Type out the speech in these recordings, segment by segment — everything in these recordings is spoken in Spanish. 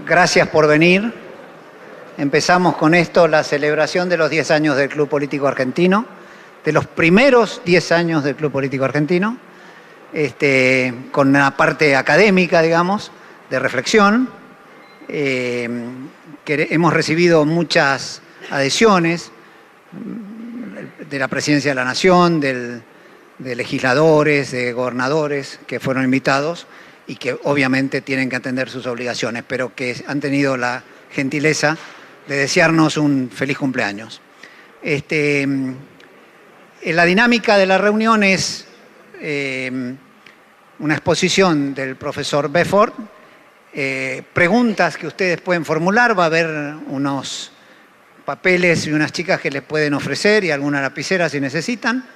gracias por venir. Empezamos con esto la celebración de los 10 años del Club Político Argentino, de los primeros 10 años del Club Político Argentino, con una parte académica, digamos, de reflexión. Hemos recibido muchas adhesiones de la Presidencia de la Nación, de legisladores, de gobernadores que fueron invitados y que obviamente tienen que atender sus obligaciones, pero que han tenido la gentileza de desearnos un feliz cumpleaños. La dinámica de la reunión es una exposición del profesor Befford, preguntas que ustedes pueden formular, va a haber unos papeles y unas chicas que les pueden ofrecer y alguna lapicera si necesitan,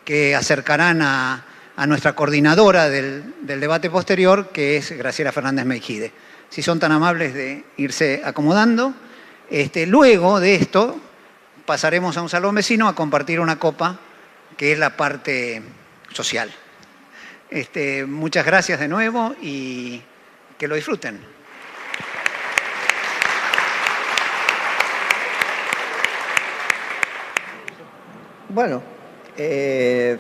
que acercarán a nuestra coordinadora del debate posterior, que es Graciela Fernández Meijide. Si son tan amables de irse acomodando. Luego de esto pasaremos a un salón vecino a compartir una copa, que es la parte social. Muchas gracias de nuevo y que lo disfruten. Bueno,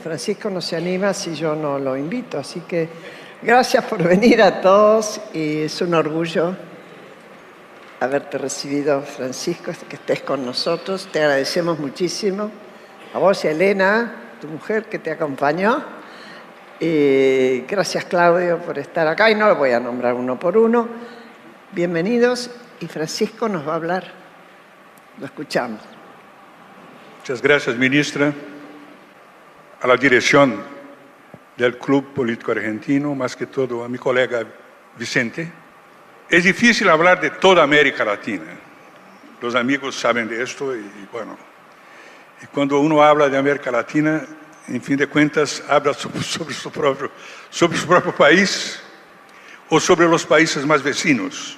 Francisco no se anima si yo no lo invito, así que gracias por venir a todos y es un orgullo haberte recibido, Francisco, que estés con nosotros. Te agradecemos muchísimo. A vos y a Elena, tu mujer, que te acompañó. Y gracias, Claudio, por estar acá. Y no lo voy a nombrar uno por uno. Bienvenidos. Y Francisco nos va a hablar. Lo escuchamos. Muchas gracias, ministra. A la dirección del Club Político Argentino, más que todo a mi colega Vicente. Es difícil hablar de toda América Latina. Los amigos saben de esto y bueno, y cuando uno habla de América Latina, en fin de cuentas, habla sobre su propio país o sobre los países más vecinos.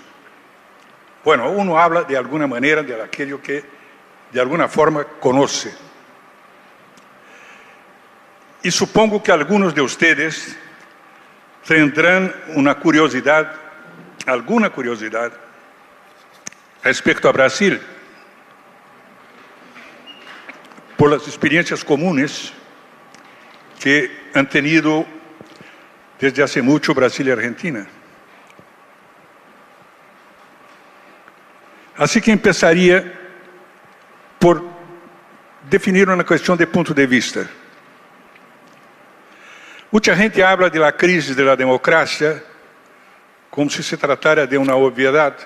Bueno, uno habla de alguna manera de aquello que de alguna forma conoce. Y supongo que algunos de ustedes tendrán alguna curiosidad respecto a Brasil, por las experiencias comunes que han tenido desde hace mucho Brasil y Argentina. Así que empezaría por definir una cuestión de punto de vista. Mucha gente habla de la crisis de la democracia como si se tratara de una obviedad.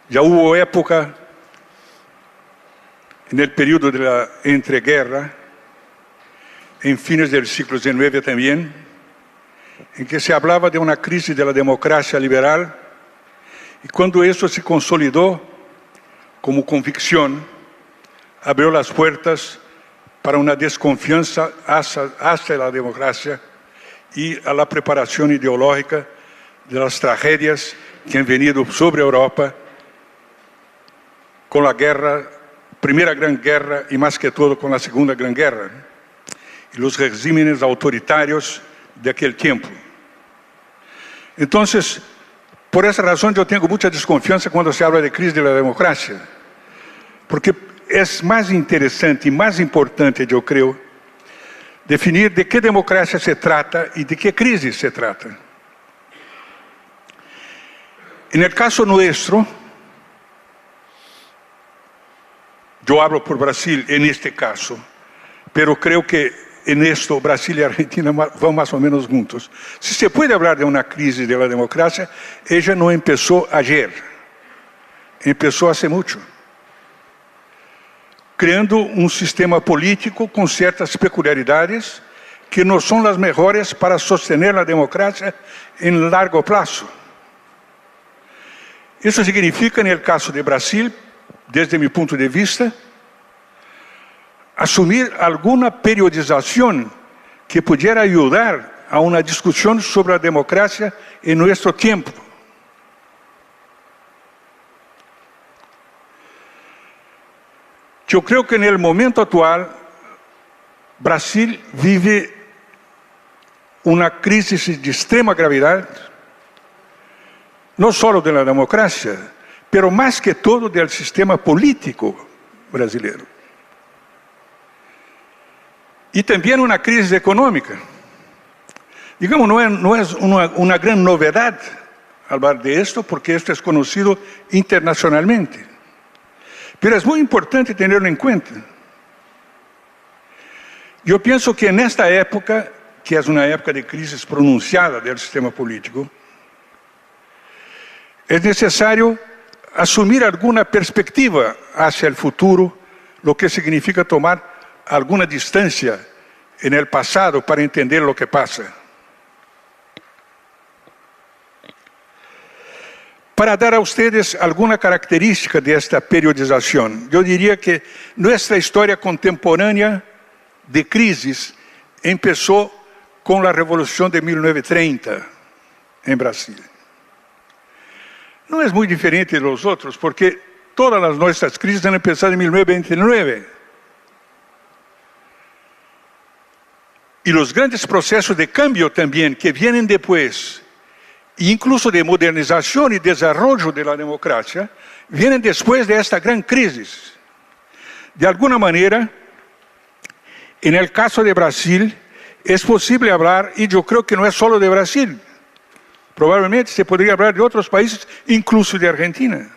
Ya hubo época, en el periodo de la entreguerra, en fines del siglo XIX también, en que se hablaba de una crisis de la democracia liberal, y cuando eso se consolidó como convicción, abrió las puertas para una desconfianza hacia la democracia y a la preparación ideológica de las tragedias que han venido sobre Europa con la guerra, Primera Gran Guerra y más que todo con la Segunda Gran Guerra y los regímenes autoritarios de aquel tiempo. Entonces, por esa razón yo tengo mucha desconfianza cuando se habla de crisis de la democracia, porque es más interesante y más importante, yo creo, definir de qué democracia se trata y de qué crisis se trata. En el caso nuestro, yo hablo por Brasil en este caso, pero creo que en esto Brasil y Argentina van más o menos juntos. Si se puede hablar de una crisis de la democracia, ella no empezó ayer, empezó hace mucho, creando un sistema político con ciertas peculiaridades que no son las mejores para sostener la democracia en largo plazo. Eso significa, en el caso de Brasil, desde mi punto de vista, asumir alguna periodización que pudiera ayudar a una discusión sobre la democracia en nuestro tiempo. Yo creo que en el momento actual, Brasil vive una crisis de extrema gravedad, no solo de la democracia, pero más que todo del sistema político brasileño. Y también una crisis económica. Digamos, no es una gran novedad hablar de esto, porque esto es conocido internacionalmente. Pero es muy importante tenerlo en cuenta. Yo pienso que en esta época, que es una época de crisis pronunciada del sistema político, es necesario asumir alguna perspectiva hacia el futuro, lo que significa tomar alguna distancia en el pasado para entender lo que pasa. Para dar a ustedes alguna característica de esta periodización, yo diría que nuestra historia contemporánea de crisis empezó con la Revolución de 1930 en Brasil. No es muy diferente de los otros, porque todas las nuestras crisis han empezado en 1929. Y los grandes procesos de cambio también que vienen después, incluso de modernización y desarrollo de la democracia, vienen después de esta gran crisis. De alguna manera, en el caso de Brasil, es posible hablar, y yo creo que no es solo de Brasil, probablemente se podría hablar de otros países, incluso de Argentina.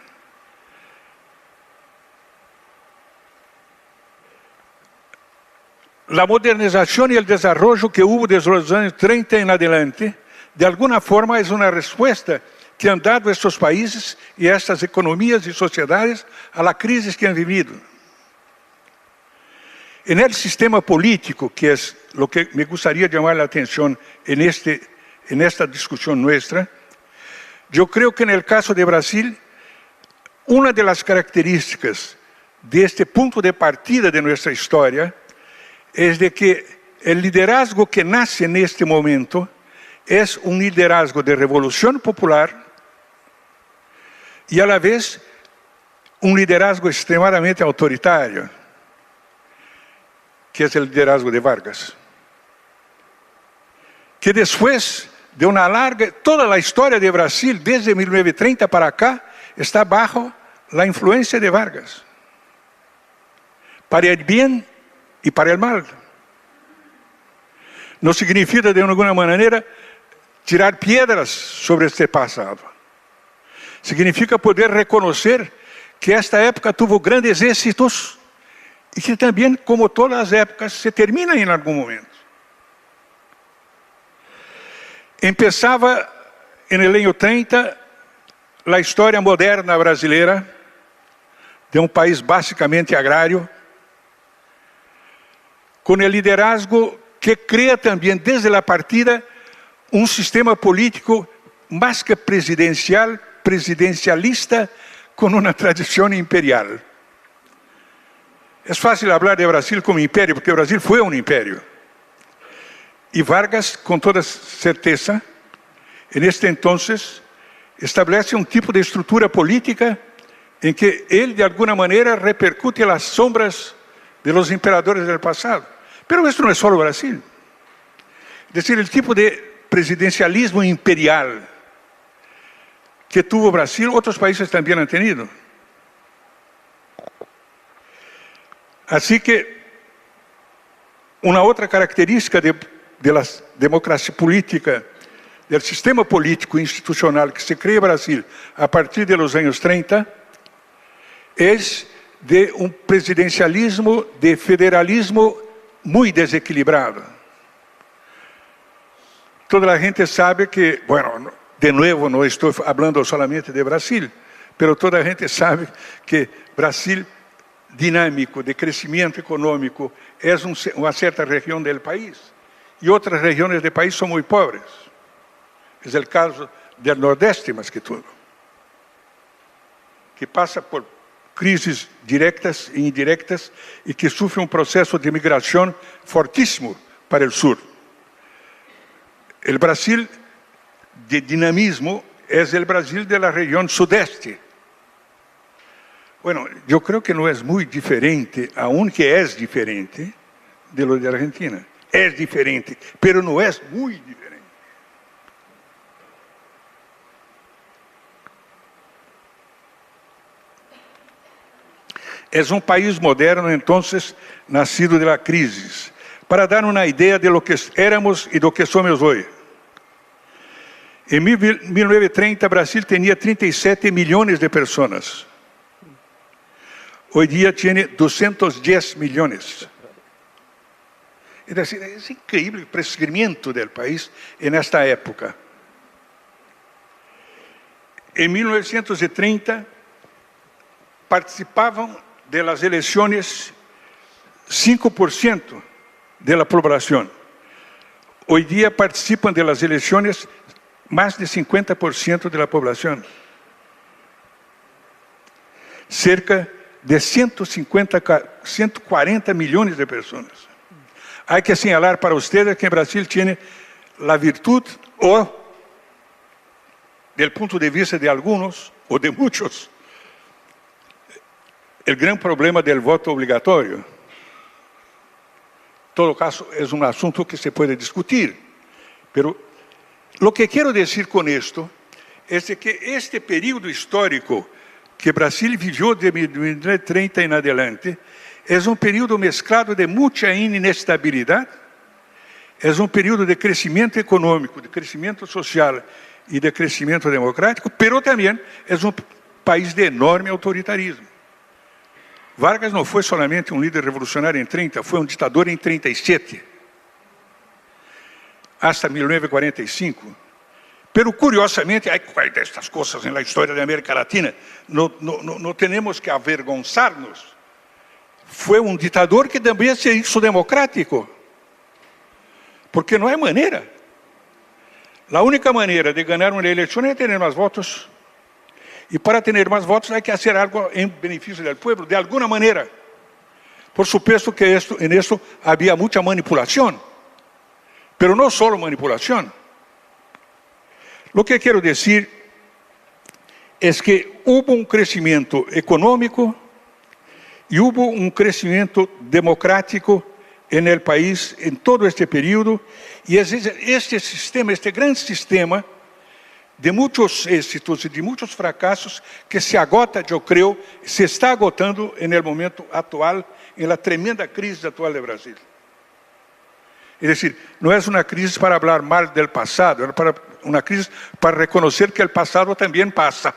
La modernización y el desarrollo que hubo desde los años 30 en adelante, de alguna forma es una respuesta que han dado estos países y estas economías y sociedades a la crisis que han vivido. En el sistema político, que es lo que me gustaría llamar la atención en esta discusión nuestra, yo creo que en el caso de Brasil, una de las características de este punto de partida de nuestra historia es de que el liderazgo que nace en este momento es un liderazgo de revolución popular y a la vez un liderazgo extremadamente autoritario, que es el liderazgo de Vargas. Que después de una larga, toda la historia de Brasil, desde 1930 para acá, está bajo la influencia de Vargas. Para el bien y para el mal. No significa de alguna manera tirar piedras sobre este pasado. Significa poder reconocer que esta época tuvo grandes éxitos y que también, como todas las épocas, se terminan en algún momento. Empezaba en el año 30 la historia moderna brasileira, de un país básicamente agrario, con el liderazgo que crea también desde la partida un sistema político más que presidencial, presidencialista, con una tradición imperial. Es fácil hablar de Brasil como imperio, porque Brasil fue un imperio. Y Vargas, con toda certeza, en este entonces, establece un tipo de estructura política en que él, de alguna manera, repercute las sombras de los emperadores del pasado. Pero esto no es solo Brasil. Es decir, el tipo de presidencialismo imperial que tuvo Brasil, otros países también han tenido. Así que una otra característica de la democracia política, del sistema político institucional que se crea en Brasil a partir de los años 30, es de un presidencialismo, de federalismo muy desequilibrado. Toda la gente sabe que, bueno, de nuevo no estoy hablando solamente de Brasil, pero toda la gente sabe que Brasil dinámico, de crecimiento económico, es una cierta región del país. Y otras regiones del país son muy pobres. Es el caso del Nordeste más que todo, que pasa por crisis directas e indirectas y que sufre un proceso de migración fortísimo para el sur. El Brasil de dinamismo es el Brasil de la región sudeste. Bueno, yo creo que no es muy diferente, aunque es diferente, de lo de Argentina. Es diferente, pero no es muy diferente. es un país moderno entonces nacido de la crisis. Para dar una idea de lo que éramos y lo que somos hoy. En 1930, Brasil tenía 37 millones de personas. Hoy día tiene 210 millones. Es decir, es increíble el crecimiento del país en esta época. En 1930 participaban de las elecciones 5% de la población. Hoy día participan de las elecciones más de 50% de la población. Cerca de 140 millones de personas. Hay que señalar para ustedes que Brasil tiene la virtud, o del punto de vista de algunos, o de muchos, el gran problema del voto obligatorio. En todo caso, es un asunto que se puede discutir. Pero lo que quiero decir con esto es de que este periodo histórico que Brasil vivió de 1930 en adelante es un periodo mezclado de mucha inestabilidad, es un periodo de crecimiento económico, de crecimiento social y de crecimiento democrático, pero también es un país de enorme autoritarismo. Vargas no fue solamente un líder revolucionario en 30, fue un dictador en 37, hasta 1945. Pero curiosamente, hay de estas cosas en la historia de América Latina, no tenemos que avergonzarnos. Fue un dictador que también se hizo democrático, porque no hay manera. La única manera de ganar una elección es tener más votos. Y para tener más votos hay que hacer algo en beneficio del pueblo, de alguna manera. Por supuesto que en esto había mucha manipulación, pero no solo manipulación. Lo que quiero decir es que hubo un crecimiento económico y hubo un crecimiento democrático en el país en todo este periodo, y es este sistema, este gran sistema de muchos éxitos y de muchos fracasos que se agota, yo creo, se está agotando en el momento actual, en la tremenda crisis actual de Brasil. Es decir, no es una crisis para hablar mal del pasado, es una crisis para reconocer que el pasado también pasa.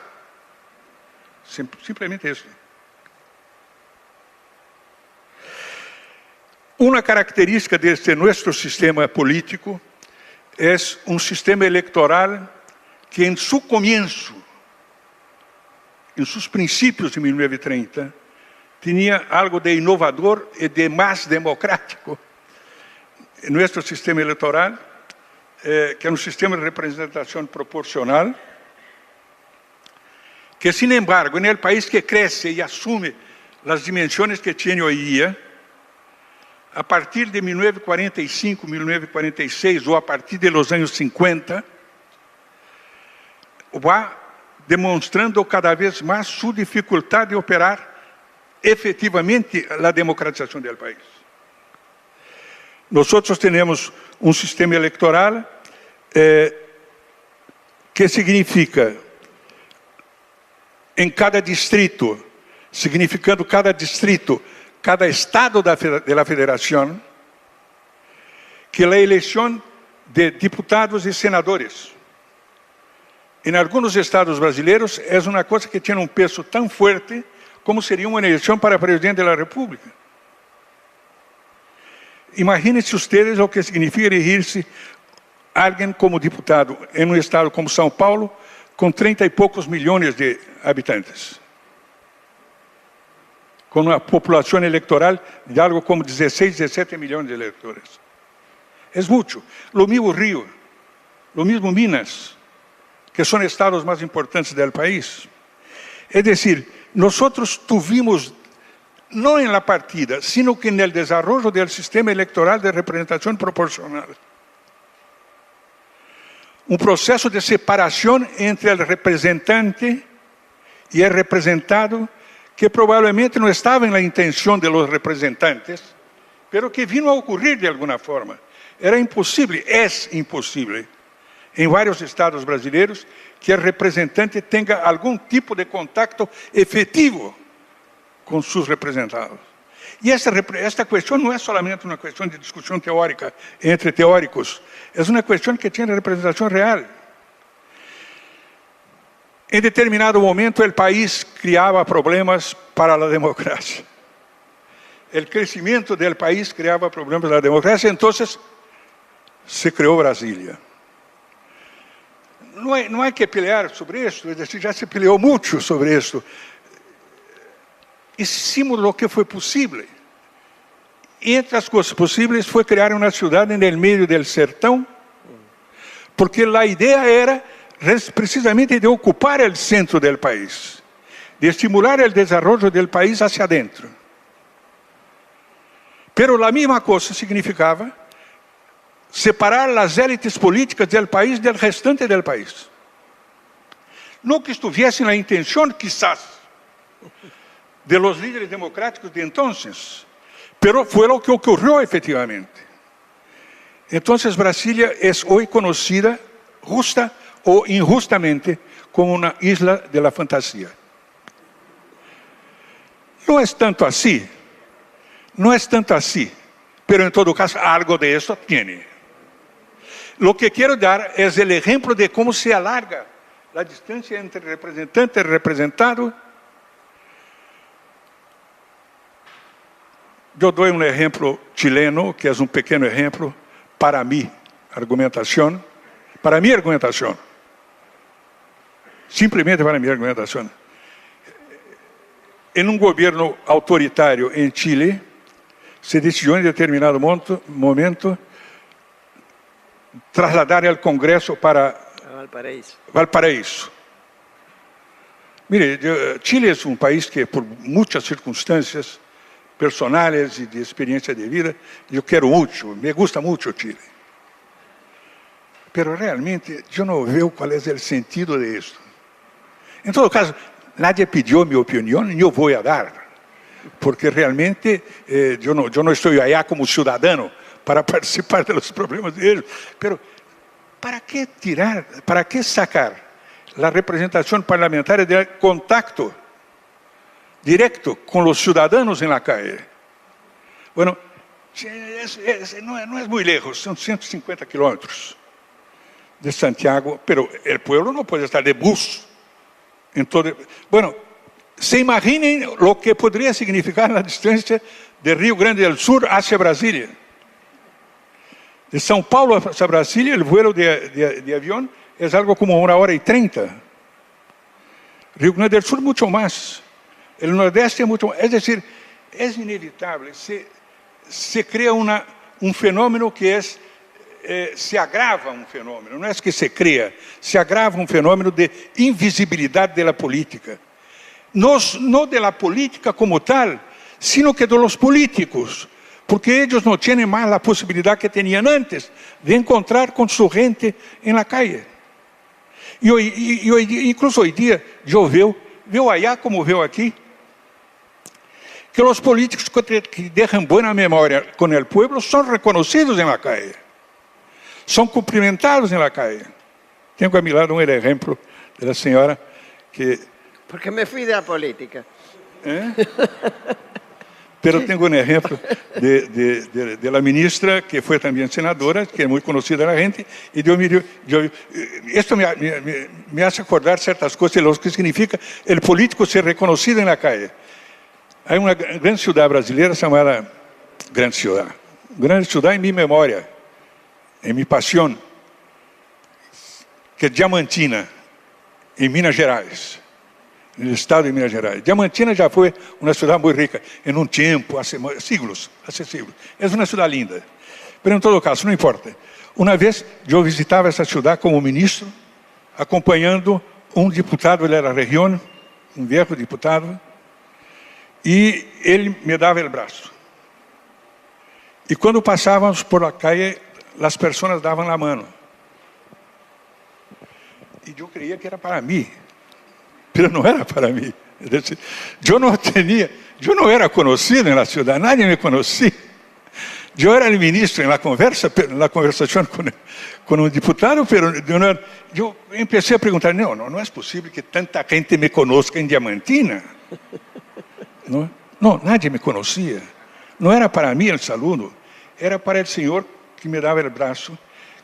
Simplemente eso. Una característica de nuestro sistema político es un sistema electoral que en su comienzo, en sus principios de 1930, tenía algo de innovador y de más democrático. En nuestro sistema electoral, que es un sistema de representación proporcional, que sin embargo, en el país que crece y asume las dimensiones que tiene hoy día, a partir de 1945, 1946 o a partir de los años 50, va demostrando cada vez más su dificultad de operar efectivamente la democratización del país. Nosotros tenemos un sistema electoral que significa en cada distrito, significando cada distrito, cada estado de la federación, que la elección de diputados y senadores en algunos estados brasileños es una cosa que tiene un peso tan fuerte como sería una elección para presidente de la República. Imagínense ustedes lo que significa elegirse alguien como diputado en un estado como São Paulo, con 30 y pocos millones de habitantes, con una población electoral de algo como 16, 17 millones de electores. Es mucho. Lo mismo Río, lo mismo Minas, que son estados más importantes del país. Es decir, nosotros tuvimos, no en la partida, sino que en el desarrollo del sistema electoral de representación proporcional, un proceso de separación entre el representante y el representado, que probablemente no estaba en la intención de los representantes, pero que vino a ocurrir de alguna forma. Era imposible, es imposible, en varios estados brasileños, que el representante tenga algún tipo de contacto efectivo con sus representados. Y esta cuestión no es solamente una cuestión de discusión teórica entre teóricos, es una cuestión que tiene representación real. En determinado momento el país creaba problemas para la democracia. El crecimiento del país creaba problemas para la democracia, entonces se creó Brasilia. No hay que pelear sobre esto, es decir, ya se peleó mucho sobre esto. Hicimos lo que fue posible. Y entre las cosas posibles fue crear una ciudad en el medio del sertón, porque la idea era precisamente de ocupar el centro del país, de estimular el desarrollo del país hacia adentro. Pero la misma cosa significaba separar las élites políticas del país del restante del país. No que estuviese en la intención, quizás, de los líderes democráticos de entonces, pero fue lo que ocurrió efectivamente. Entonces Brasilia es hoy conocida, justa o injustamente, como una isla de la fantasía. No es tanto así, pero en todo caso algo de eso tiene. Lo que quiero dar es el ejemplo de cómo se alarga la distancia entre representante y representado. Yo doy un ejemplo chileno, que es un pequeño ejemplo para mi argumentación. Simplemente para mi argumentación. En un gobierno autoritario en Chile, se decidió en determinado momento trasladar el Congreso para Valparaíso. Mire, Chile es un país que por muchas circunstancias personales y de experiencia de vida, yo quiero mucho, me gusta mucho Chile. Pero realmente yo no veo cuál es el sentido de esto. En todo caso, nadie pidió mi opinión y yo voy a dar, porque realmente yo no estoy allá como ciudadano para participar de los problemas de ellos. Pero, ¿para qué sacar la representación parlamentaria del contacto directo con los ciudadanos en la calle? Bueno, no es muy lejos, son 150 kilómetros de Santiago, pero el pueblo no puede estar de bus. Bueno, se imaginen lo que podría significar la distancia de Río Grande del Sur hacia Brasilia. De São Paulo hacia Brasilia, el vuelo de avión es algo como 1 hora y 30. Río Grande del Sur mucho más. El Nordeste mucho más. Es decir, es inevitable. Se crea un fenómeno que es... se agrava um fenômeno, não é que se cria, se agrava um fenômeno de invisibilidade da política. Não da política como tal, sino que de los políticos, porque eles não têm mais a possibilidade que tinham antes de encontrar com sua gente na calle. Incluso hoje dia, eu vejo allá como vejo aqui, que os políticos que deixam boa memória com o povo são reconhecidos na calle. Son cumplimentados en la calle. Tengo a mi lado un ejemplo de la señora que... Porque me fui de la política. Pero tengo un ejemplo de la ministra que fue también senadora, que es muy conocida la gente, y esto me hace acordar ciertas cosas de lo que significa el político ser reconocido en la calle. Hay una gran ciudad brasileña llamada gran ciudad en mi memoria, en mi pasión, que es Diamantina, en Minas Gerais, en el estado de Minas Gerais. Diamantina ya fue una ciudad muy rica en un tiempo, hace siglos. Es una ciudad linda. Pero en todo caso, no importa. Una vez yo visitaba esa ciudad como ministro, acompañando un diputado de la región, un viejo diputado, y él me daba el brazo. Y cuando pasábamos por la calle, las personas daban la mano. Y yo creía que era para mí, pero no era para mí. Es decir, yo no era conocido en la ciudad, nadie me conocía. Yo era el ministro en la conversación con un diputado, pero yo empecé a preguntar, no es posible que tanta gente me conozca en Diamantina, ¿no? No, nadie me conocía. No era para mí el saludo, era para el señor que me daba el brazo,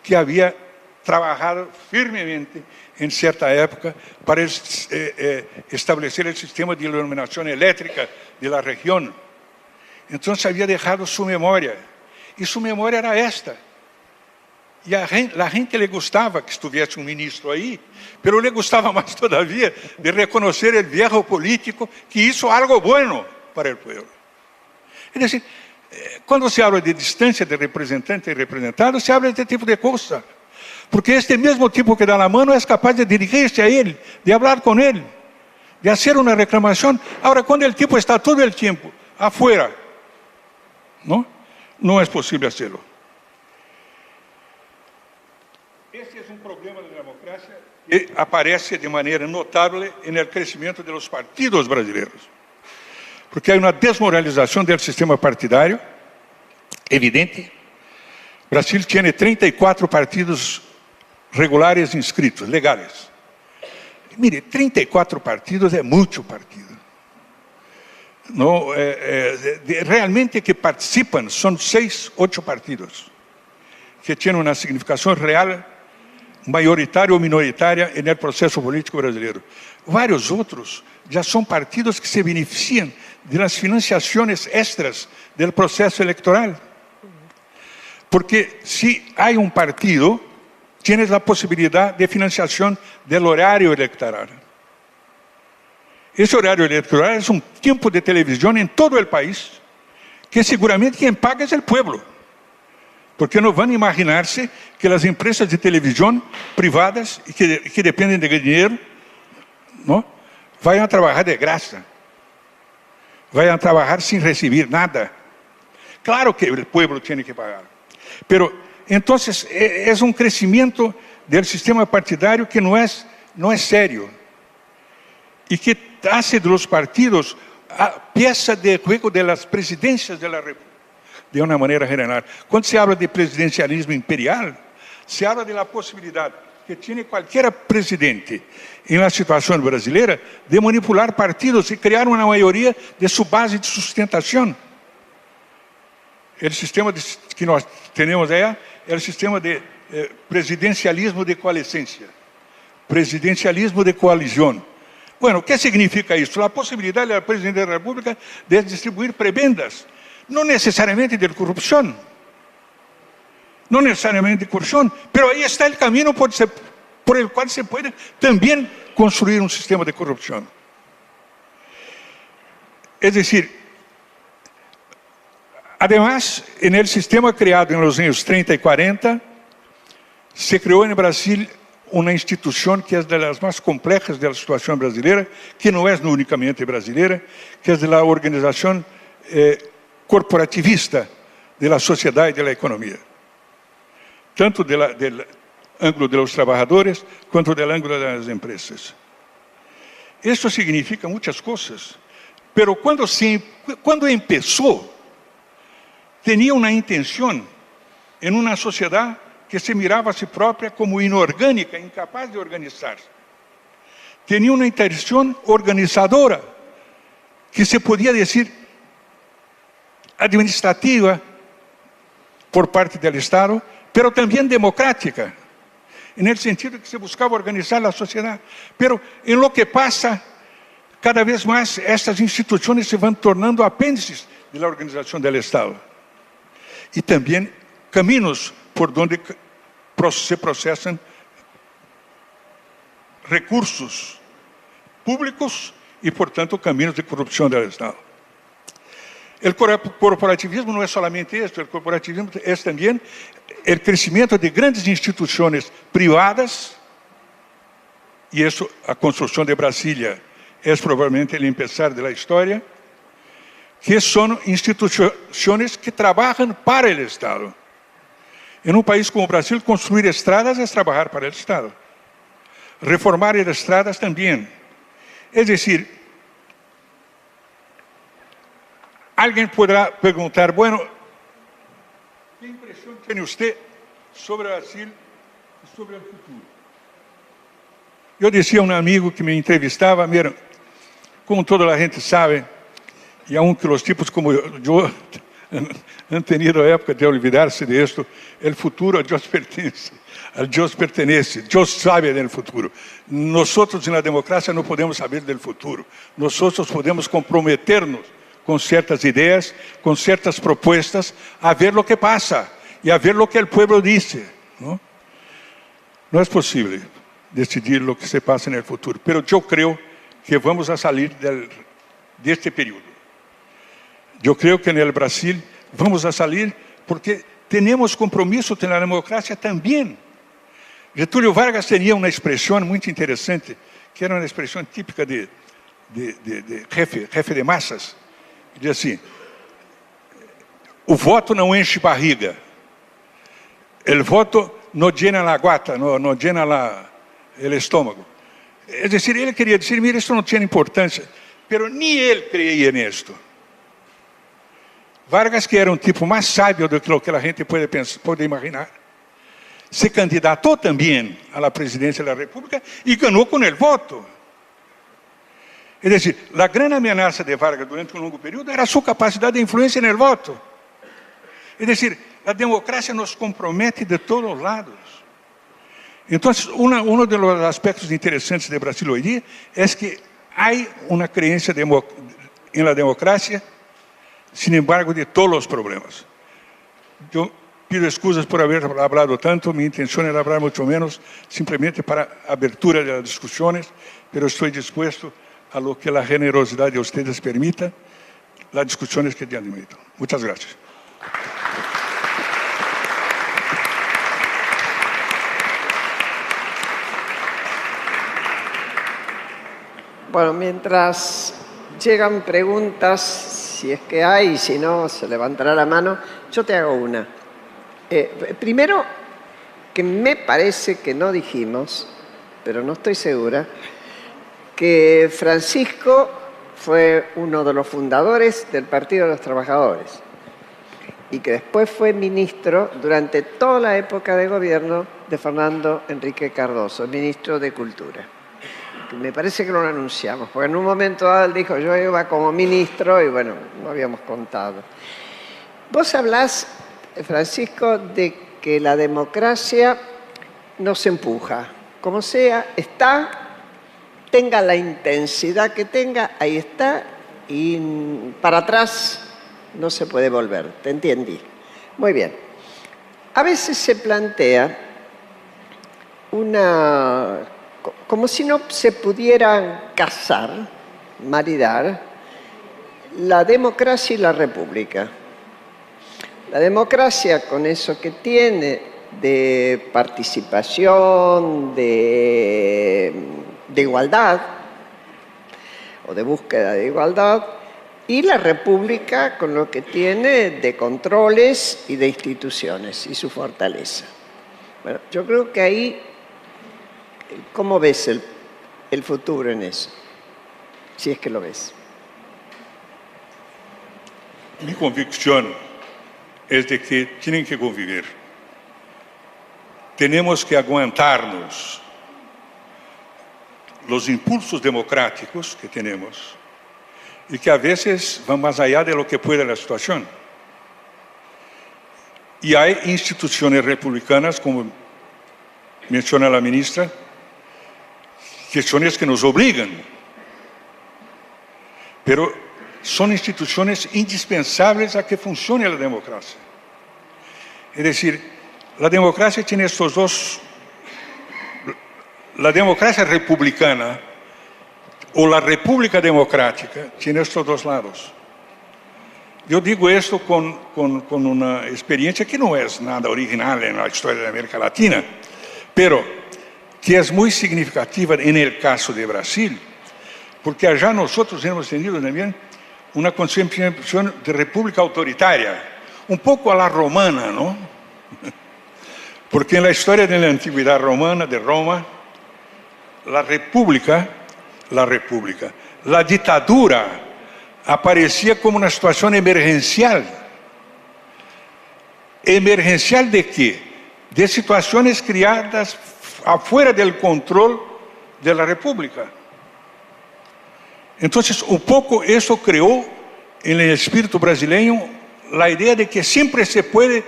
que había trabajado firmemente en cierta época para establecer el sistema de iluminación eléctrica de la región. Entonces había dejado su memoria, y su memoria era esta. Y a la gente le gustaba que estuviese un ministro ahí, pero le gustaba más todavía de reconocer el viejo político que hizo algo bueno para el pueblo. Es decir, cuando se habla de distancia de representante y representado, se habla de este tipo de cosas. Porque este mismo tipo que da la mano es capaz de dirigirse a él, de hablar con él, de hacer una reclamación. Ahora, cuando el tipo está todo el tiempo afuera, no es posible hacerlo. Este es un problema de la democracia que aparece de manera notable en el crecimiento de los partidos brasileños. Porque hay una desmoralización del sistema partidario, evidente. Brasil tiene 34 partidos regulares inscritos, legales. Mire, 34 partidos é muito partido. No, realmente que participam são 6, 8 partidos, que têm uma significação real, majoritária ou minoritária no processo político brasileiro. Vários outros já são partidos que se beneficiam das financiações extras do processo eleitoral. Porque se há um partido, tienes a possibilidade de financiação do horário eleitoral. Esse horário eleitoral é um tempo de televisão em todo o país, que seguramente quem paga é o povo. Porque não vão imaginar-se que as empresas de televisão privadas, que dependem de dinheiro, vão trabalhar de graça. Vão trabalhar sem receber nada. Claro que o povo tem que pagar. Pero, entonces, es un crecimiento del sistema partidario que no es serio y que hace de los partidos pieza de juego de las presidencias de la República de una manera general. Cuando se habla de presidencialismo imperial, se habla de la posibilidad que tiene cualquier presidente en la situación brasileña de manipular partidos y crear una mayoría de su base de sustentación. El sistema que nós temos é o sistema de presidencialismo de coalescencia, presidencialismo de coalición. Bueno, o que significa isso? A possibilidade do presidente da República de distribuir prebendas, não necessariamente de corrupção, mas aí está o caminho por el qual se pode também construir um sistema de corrupção. É decir, además, en el sistema creado en los años 30 y 40, se creó en Brasil una institución que es de las más complejas de la situación brasileña, que no es únicamente brasileña, que es de la organización corporativista de la sociedad y de la economía. Tanto del ángulo de los trabajadores, cuanto del ángulo de las empresas. Esto significa muchas cosas, pero cuando empezó, tinha uma intenção em uma sociedade que se mirava a si própria como inorgânica, incapaz de organizar-se. Tinha uma intenção organizadora, que se podia dizer administrativa por parte do Estado, pero também democrática, no sentido que se buscava organizar a sociedade. Pero em lo que passa, cada vez mais estas instituições se vão tornando apêndices da organização do Estado. E também caminhos por onde se processam recursos públicos e, portanto, caminhos de corrupção do Estado. O corporativismo não é somente isso, o corporativismo é também o crescimento de grandes instituições privadas, e isso, a construção de Brasília, é provavelmente o começar da história, que são instituições que trabalham para o Estado. Em um país como o Brasil, construir estradas é trabalhar para o Estado. Reformar as estradas também. É decir, alguém poderá perguntar, bueno, que impressão tem você sobre o Brasil e sobre o futuro? Eu dizia a um amigo que me entrevistava, mira, como toda a gente sabe, y aunque los tipos como yo han tenido época de olvidarse de esto, el futuro a Dios pertenece. A Dios pertenece, Dios sabe del futuro. Nosotros en la democracia no podemos saber del futuro. Nosotros podemos comprometernos con ciertas ideas, con ciertas propuestas, a ver lo que pasa y a ver lo que el pueblo dice, ¿no? No es posible decidir lo que se pasa en el futuro, pero yo creo que vamos a salir de este periodo. Yo creo que en el Brasil vamos a salir porque tenemos compromiso con la democracia también. Getúlio Vargas tenía una expresión muy interesante, que era una expresión típica de jefe de massas. Ele dizia assim: o voto não enche barriga, el voto no llena la guata, no llena el estómago. Es decir, ele queria dizer, mira, esto no tiene importancia, pero ni él creía en esto. Vargas, que era um tipo mais sábio do que o que a gente pode imaginar, se candidatou também à presidência da República e ganhou com o voto. É decir, a grande ameaça de Vargas durante um longo período era a sua capacidade de influência no voto. É decir, a democracia nos compromete de todos os lados. Então, um dos aspectos interessantes do Brasil hoje dia é que há uma crença em la democracia, sin embargo, de todos os problemas. Eu pido excusas por haber hablado tanto, minha intenção era falar muito menos, simplesmente para a abertura das discussões, mas estou disposto a lo que a generosidade de vocês permita, as discussões que tenham admito. Muitas graças. Bueno, mientras llegan preguntas, si es que hay, si no, se levantará la mano, yo te hago una. Primero, que me parece que no dijimos, pero no estoy segura, que Francisco fue uno de los fundadores del Partido de los Trabajadores y que después fue ministro durante toda la época de gobierno de Fernando Enrique Cardoso, ministro de Cultura. Me parece que no lo anunciamos, porque en un momento dado él dijo, yo iba como ministro y bueno, no habíamos contado. Vos hablás, Francisco, de que la democracia no se empuja. Como sea, está, tenga la intensidad que tenga, ahí está, y para atrás no se puede volver. Te entendí. Muy bien. A veces se plantea como si no se pudieran casar, maridar, la democracia y la república. La democracia, con eso que tiene de participación, de igualdad, o de búsqueda de igualdad, y la república con lo que tiene de controles y de instituciones y su fortaleza. Bueno, yo creo que ahí, ¿cómo ves el futuro en eso? Si es que lo ves. Mi convicción es de que tienen que convivir. Tenemos que aguantarnos los impulsos democráticos que tenemos y que a veces van más allá de lo que puede la situación. Y hay instituciones republicanas, como menciona la ministra, que son las que nos obligan. Pero son instituciones indispensables a que funcione la democracia. Es decir, la democracia tiene estos dos. La democracia republicana o la república democrática tiene estos dos lados. Yo digo esto con una experiencia que no es nada original en la historia de América Latina, pero que es muy significativa en el caso de Brasil, porque allá nosotros hemos tenido también una concepción de república autoritaria, un poco a la romana, ¿no? Porque en la historia de la antigüedad romana, de Roma, la dictadura aparecía como una situación emergencial. ¿Emergencial de qué? De situaciones creadas afuera del control de la república. Entonces, un poco eso creó en el espíritu brasileño la idea de que siempre se puede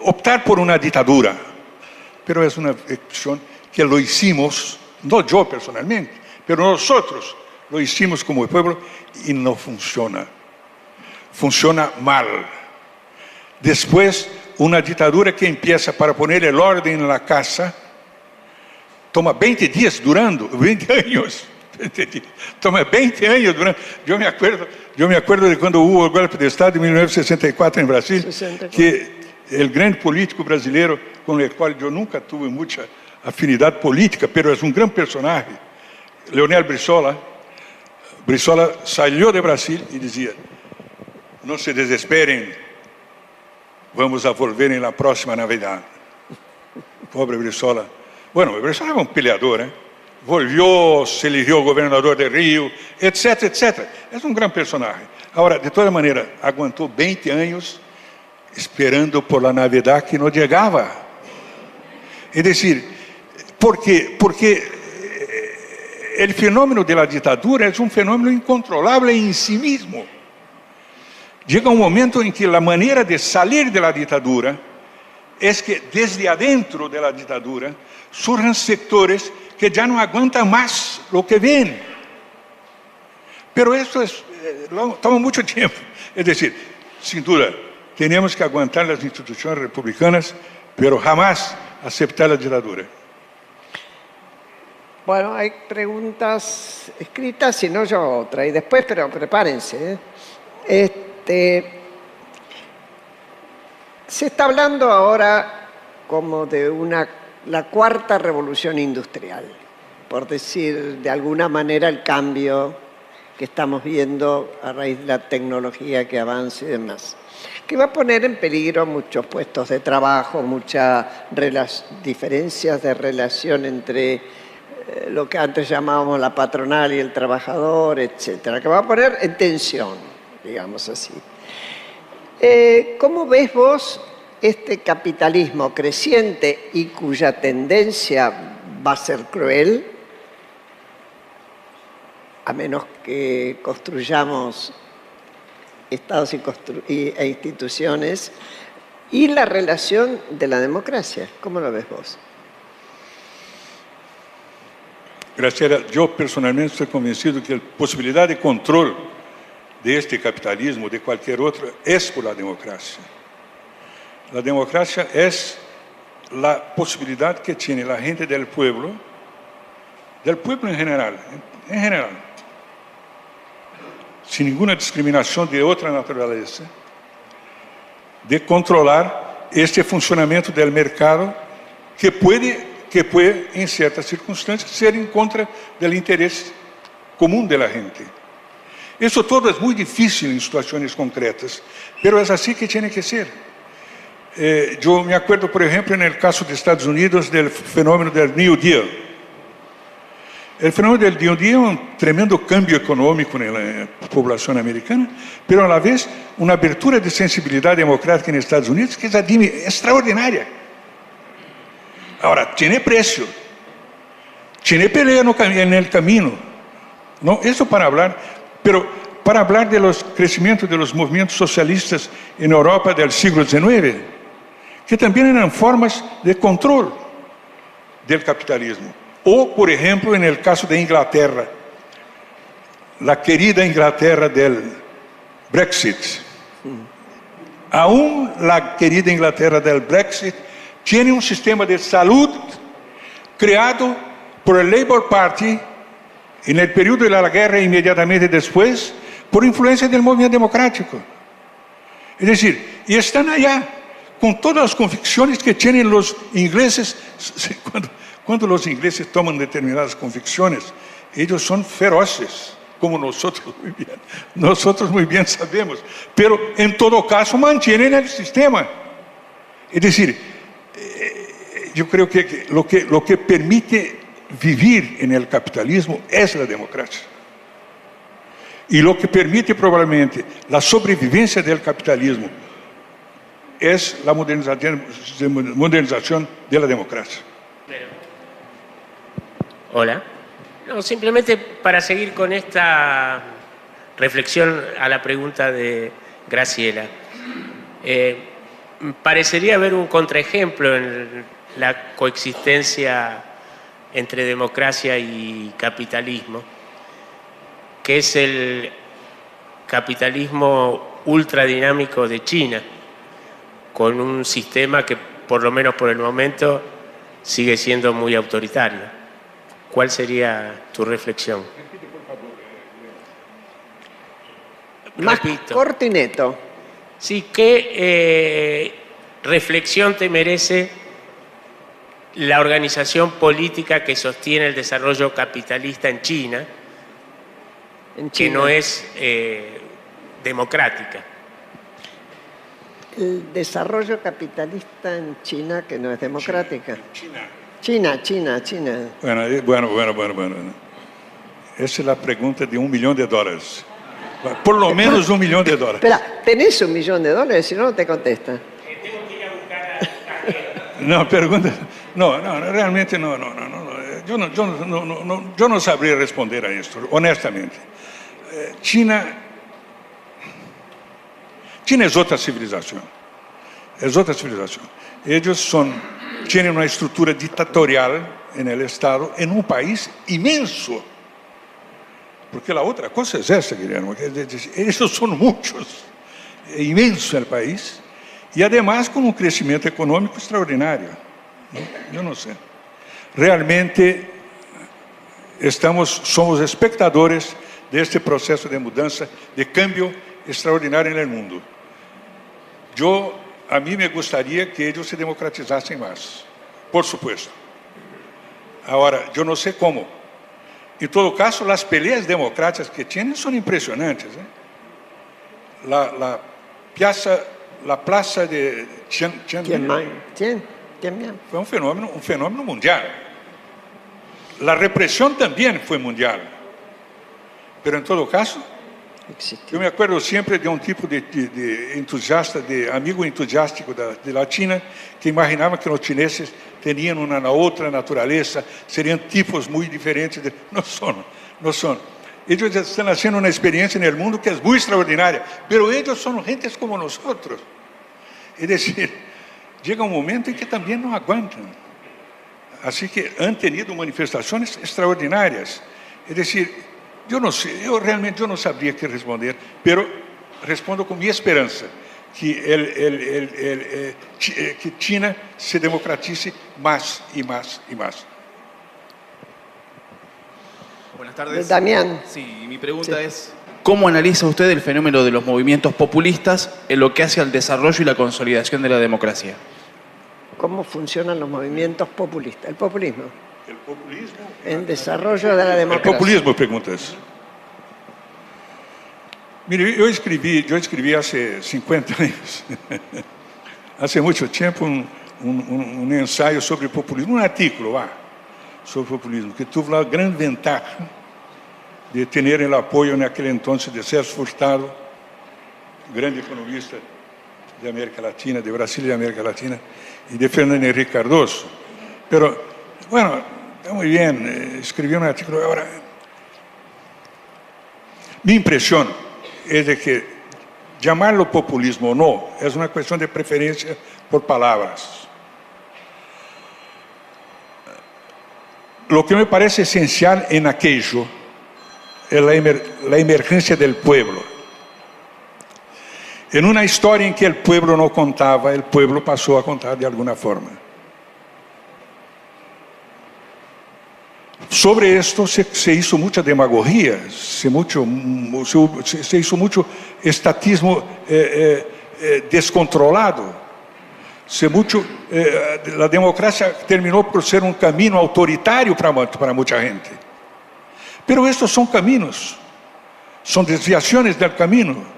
optar por una dictadura. Pero es una acción que lo hicimos, no yo personalmente, pero nosotros lo hicimos como pueblo y no funciona. Funciona mal. Después, una dictadura que empieza para poner el orden en la casa, toma 20 días durando, 20 años. Toma 20 años durando. Yo me acuerdo de cuando hubo el golpe de Estado en 1964 en Brasil, 64. Que el gran político brasileiro, con el cual yo nunca tuve mucha afinidad política, pero es un gran personaje, Leonel Brizola. Brizola salió de Brasil y decía: no se desesperen, vamos a volver en la próxima Navidad. Pobre Brizola. Bueno, Brizola era un peleador, ¿eh? Volvió, se eligió gobernador de Río, etcétera, etcétera. Es un gran personaje. Ahora, de toda manera, aguantó 20 años esperando por la Navidad que no llegaba. Es decir, ¿por qué? Porque el fenómeno de la dictadura es un fenómeno incontrolable en sí mismo. Llega un momento en que la manera de salir de la dictadura es que desde adentro de la dictadura surjan sectores que ya no aguantan más lo que ven. Pero eso toma mucho tiempo. Es decir, sin duda, tenemos que aguantar las instituciones republicanas, pero jamás aceptar la dictadura. Bueno, hay preguntas escritas, si no yo otra, y después, pero prepárense. Se está hablando ahora como de la cuarta revolución industrial, por decir de alguna manera el cambio que estamos viendo a raíz de la tecnología que avanza y demás, que va a poner en peligro muchos puestos de trabajo, muchas diferencias de relación entre lo que antes llamábamos la patronal y el trabajador, etcétera, que va a poner en tensión, digamos así. ¿Cómo ves vos este capitalismo creciente y cuya tendencia va a ser cruel, a menos que construyamos estados e instituciones, y la relación de la democracia? ¿Cómo lo ves vos? Graciela, yo personalmente estoy convencido que la posibilidad de control de este capitalismo, de cualquier otro, es por la democracia. La democracia es la posibilidad que tiene la gente del pueblo en general, sin ninguna discriminación de otra naturaleza, de controlar este funcionamiento del mercado que puede, en ciertas circunstancias, ser en contra del interés común de la gente. Eso todo es muy difícil en situaciones concretas, pero es así que tiene que ser. Yo me acuerdo, por ejemplo, en el caso de Estados Unidos, del fenómeno del New Deal. El fenómeno del New Deal es un tremendo cambio económico en la población americana, pero a la vez una abertura de sensibilidad democrática en Estados Unidos que es extraordinaria. Ahora, tiene precio, tiene pelea en el camino, ¿no? Eso para hablar, pero para hablar de los crecimientos de los movimientos socialistas en Europa del siglo XIX, que también eran formas de control del capitalismo. O, por ejemplo, en el caso de Inglaterra, la querida Inglaterra del Brexit. Aún la querida Inglaterra del Brexit tiene un sistema de salud creado por el Labour Party en el periodo de la guerra e inmediatamente después, por influencia del movimiento democrático. Es decir, y están allá con todas las convicciones que tienen los ingleses. Cuando los ingleses toman determinadas convicciones, ellos son feroces, como nosotros muy bien sabemos, pero en todo caso mantienen el sistema. Es decir, yo creo que lo que permite vivir en el capitalismo es la democracia. Y lo que permite probablemente la sobrevivencia del capitalismo es la modernización de la democracia. Hola. No, simplemente para seguir con esta reflexión a la pregunta de Graciela. Parecería haber un contraejemplo en la coexistencia entre democracia y capitalismo, que es el capitalismo ultradinámico de China, con un sistema que, por lo menos por el momento, sigue siendo muy autoritario. ¿Cuál sería tu reflexión? Más corto y neto. Sí, ¿qué reflexión te merece la organización política que sostiene el desarrollo capitalista en China, que no es democrática? El desarrollo capitalista en China, que no es democrática. China. Bueno. Esa es la pregunta de $1 millón. Por lo menos $1 millón. Espera, ¿tenés $1 millón? Si no, no te contesta. Tengo que ir a buscar a No, pregunta. No, realmente no. Yo no sabría responder a esto, honestamente. China es otra civilización. Ellos tienen una estructura dictatorial en el Estado, en un país inmenso. Porque la otra cosa es esa, Guillermo. Estos son muchos. Es inmenso el país. Y además con un crecimiento económico extraordinario. ¿No? Yo no sé. Realmente somos espectadores de este proceso de mudanza, de cambio extraordinario en el mundo. A mí me gustaría que ellos se democratizasen más, por supuesto. Ahora, yo no sé cómo. En todo caso, las peleas democráticas que tienen son impresionantes. La plaza de Tiananmen fue un fenómeno mundial. La represión también fue mundial. Pero en todo caso, yo me acuerdo siempre de un tipo de entusiasta, de amigo entusiástico de la China, que imaginaba que los chineses tenían una otra naturaleza, serían tipos muy diferentes. No son. Ellos están haciendo una experiencia en el mundo que es muy extraordinaria, pero ellos son gentes como nosotros. Es decir, llega un momento en que también no aguantan. Así que han tenido manifestaciones extraordinarias. Es decir, yo no sé, realmente no sabría qué responder, pero respondo con mi esperanza, que China se democratice más y más y más. Buenas tardes. Damián. Sí, mi pregunta es, ¿cómo analiza usted el fenómeno de los movimientos populistas en lo que hace al desarrollo y la consolidación de la democracia? ¿Cómo funcionan los movimientos populistas? El populismo. El populismo. En desarrollo de la democracia. El populismo, preguntas. Mire, yo escribí hace 50 años, hace mucho tiempo, un ensayo sobre populismo, un artículo sobre populismo, que tuvo la gran ventaja de tener el apoyo en aquel entonces de Celso Furtado, grande economista de América Latina, de Brasil y de América Latina, y de Fernando Henrique Cardoso. Pero, bueno, está muy bien, escribí un artículo. Ahora, mi impresión es de que llamarlo populismo o no es una cuestión de preferencia por palabras. Lo que me parece esencial en aquello es la emergencia del pueblo. En una historia en que el pueblo no contaba, el pueblo pasó a contar de alguna forma. Sobre esto se hizo mucha demagogia, se hizo mucho estatismo descontrolado. La democracia terminó por ser un camino autoritario para mucha gente. Pero estos son caminos, son desviaciones del camino.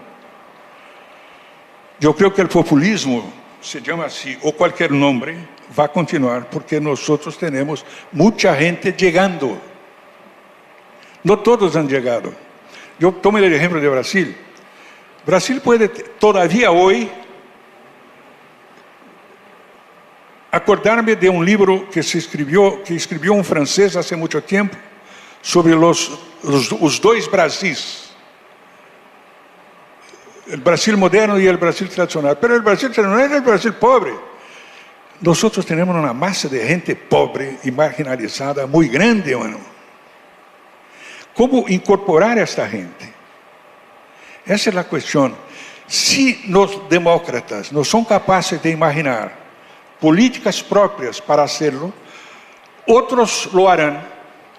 Yo creo que el populismo, se llama así, o cualquier nombre, va a continuar porque nosotros tenemos mucha gente llegando. No todos han llegado. Yo tomo el ejemplo de Brasil. Brasil puede todavía hoy acordarme de un libro que escribió un francés hace mucho tiempo sobre los dos Brasis. el Brasil moderno y el Brasil tradicional. Pero el Brasil tradicional es el Brasil pobre. Nosotros tenemos una masa de gente pobre y marginalizada muy grande, mano. ¿Cómo incorporar a esta gente? Esa es la cuestión. Si los demócratas no son capaces de imaginar políticas propias para hacerlo, otros lo harán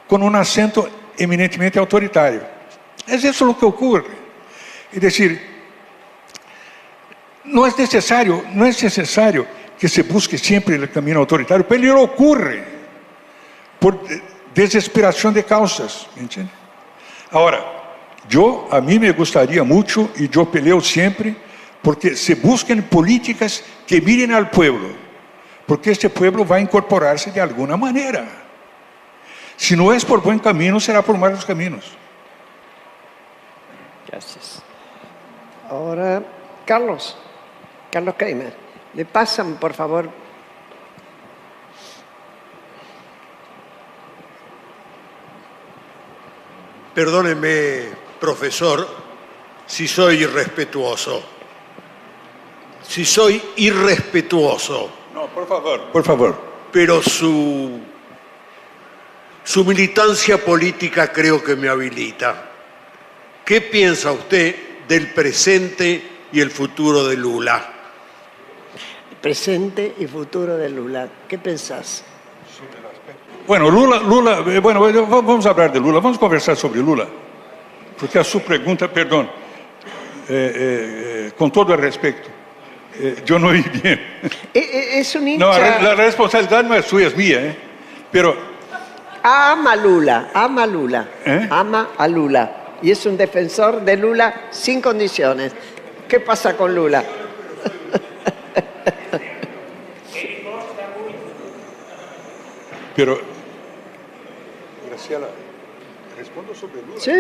con un acento eminentemente autoritario. Es eso lo que ocurre. Es decir, no es necesario que se busque siempre el camino autoritario, pero ello ocurre por desesperación de causas, ¿me entiende? Ahora, a mí me gustaría mucho, y yo peleo siempre, porque se busquen políticas que miren al pueblo, porque este pueblo va a incorporarse de alguna manera. Si no es por buen camino, será por malos caminos. Gracias. Ahora, Carlos Keimer. Le pasan, por favor. Perdóneme, profesor, si soy irrespetuoso. No, por favor. Pero su militancia política creo que me habilita. ¿Qué piensa usted del presente y el futuro de Lula? Presente y futuro de Lula. ¿Qué pensás? Bueno, vamos a hablar de Lula, vamos a conversar sobre Lula, porque a su pregunta, perdón, con todo el respeto, yo no oí bien. Es un hincha... No, la responsabilidad no es suya, es mía, pero... Ama a Lula. ¿Eh? Ama a Lula. Y es un defensor de Lula sin condiciones. ¿Qué pasa con Lula? Pero, Graciela, respondo sobre Lula. Sí,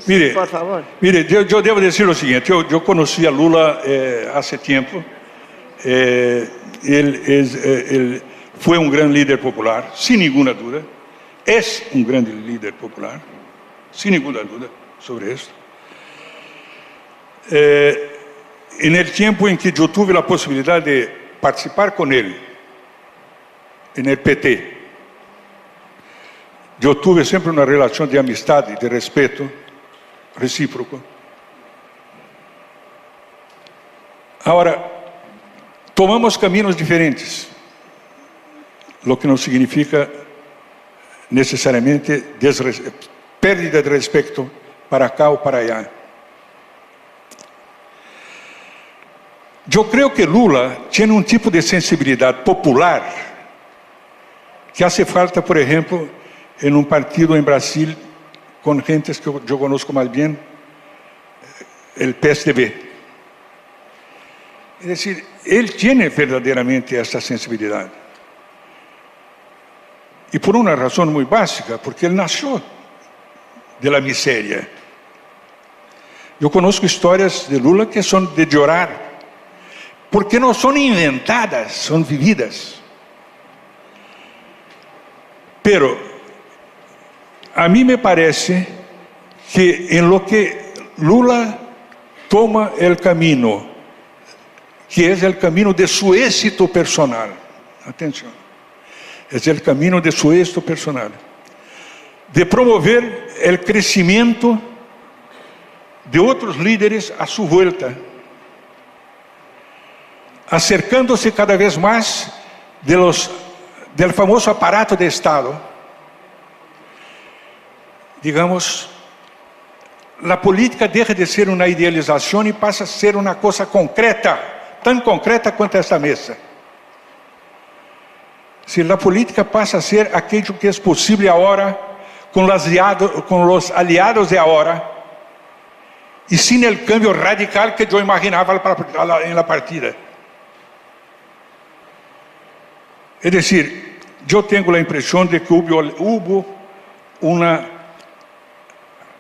Mire, por favor. Mire, yo debo decir lo siguiente, yo conocí a Lula hace tiempo, él fue un gran líder popular, sin ninguna duda, es un gran líder popular, sin ninguna duda sobre esto. En el tiempo en que yo tuve la posibilidad de participar con él en el PT, yo tuve siempre una relación de amistad y de respeto recíproco. Ahora, tomamos caminos diferentes, lo que no significa necesariamente pérdida de respeto para acá o para allá. Yo creo que Lula tiene un tipo de sensibilidad popular que hace falta, por ejemplo, en un partido en Brasil con gentes que yo conozco más bien, el PSDB. Es decir, él tiene verdaderamente esta sensibilidad. Y por una razón muy básica, porque él nació de la miseria. Yo conozco historias de Lula que son de llorar, porque no son inventadas, son vividas. Pero a mí me parece que en lo que Lula toma el camino, que es el camino de su éxito personal, atención, es el camino de su éxito personal, de promover el crecimiento de otros líderes a su vuelta, acercándose cada vez más del famoso aparato de Estado. Digamos, la política deja de ser una idealización y pasa a ser una cosa concreta, tan concreta cuanto esta mesa. Si la política pasa a ser aquello que es posible ahora, con los aliados de ahora, y sin el cambio radical que yo imaginaba en la partida. Es decir, yo tengo la impresión de que hubo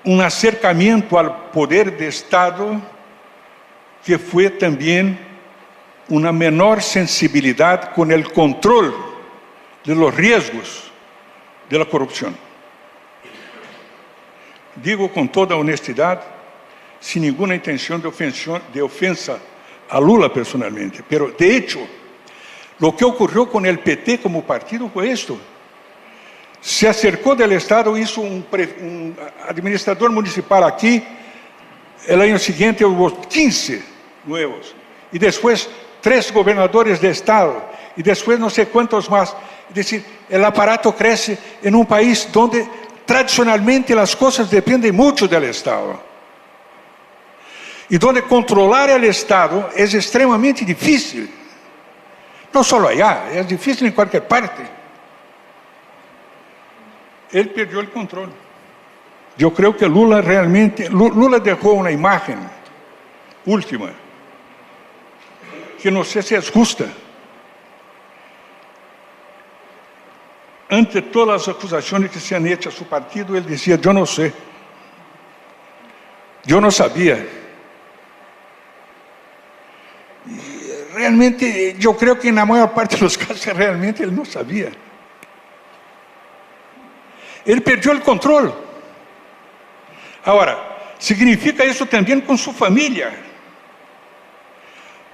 un acercamiento al poder de Estado que fue también una menor sensibilidad con el control de los riesgos de la corrupción. Digo con toda honestidad, sin ninguna intención de ofensa a Lula personalmente. Pero, de hecho, lo que ocurrió con el PT como partido fue esto. Se acercó del Estado, hizo un administrador municipal aquí, el año siguiente hubo 15 nuevos, y después 3 gobernadores de Estado, y después no sé cuántos más. Es decir, el aparato crece en un país donde tradicionalmente las cosas dependen mucho del Estado, y donde controlar el Estado es extremadamente difícil. No solo allá, es difícil en cualquier parte. Él perdió el control. Yo creo que Lula dejó una imagen última, que no sé si es justa. Ante todas las acusaciones que se han hecho a su partido, él decía, yo no sé, yo no sabía. Y realmente, yo creo que en la mayor parte de los casos, realmente él no sabía. Él perdió el control. Ahora, significa eso también con su familia.